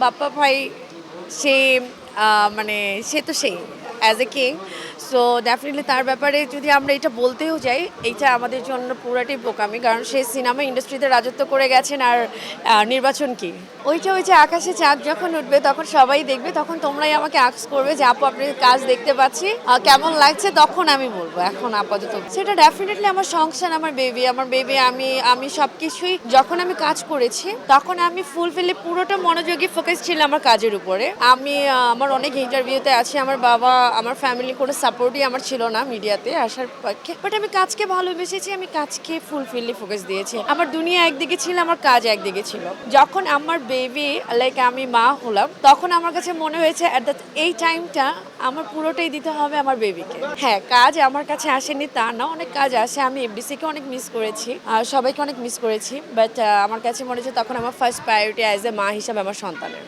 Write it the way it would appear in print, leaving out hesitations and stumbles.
বাপ্পা ভাই সে মানে সে তো সেই as a king. So definitely তার ব্যাপারে যদি আমরা এটা বলতেও যাই, এইটা আমাদের জন্য পুরাটাই বোকামি, কারণ সে সিনেমা ইন্ডাস্ট্রিতে রাজত্ব করে গেছেন। আর নির্বাচন কি, ওই যে আকাশে চাঁদ যখন উঠবে তখন সবাই দেখবে, তখন তোমরাই আমাকে আক্স করবে যে আপু আপনার কাজ দেখতে পাচ্ছি, কেমন লাগছে, তখন আমি বলবো। এখন আপাতত সেটা ডেফিনেটলি আমার সংসার, আমার বেবি আমি সব কিছুই যখন আমি কাজ করেছি তখন আমি ফুলফিলি পুরোটা মনোযোগী ফোকাস ছিল আমার কাজের উপরে। আমার অনেক ইন্টারভিউতে আছে, আমার বাবা আমার ফ্যামিলি কোনো সাপোর্টই আমার ছিল না মিডিয়াতে আসার পক্ষে, বাট আমি কাজকে ভালোবেসেছি, আমি কাজকে ফুলফিলি ফোকাস দিয়েছি। আমার দুনিয়া একদিকে ছিল, আমার কাজ একদিকে ছিল। যখন আমার বেবি লাইক আমি মা হলাম, তখন আমার কাছে মনে হয়েছে এই টাইমটা আমার পুরোটাই দিতে হবে আমার বেবিকে। হ্যাঁ, কাজ আমার কাছে আসেনি তা না, অনেক কাজ আসে। আমি এফডিসিকে অনেক মিস করেছি, সবাইকে অনেক মিস করেছি, বাট আমার কাছে মনে হচ্ছে তখন আমার ফার্স্ট প্রায়োরিটি অ্যাজ এ মা হিসাবে আমার সন্তানের।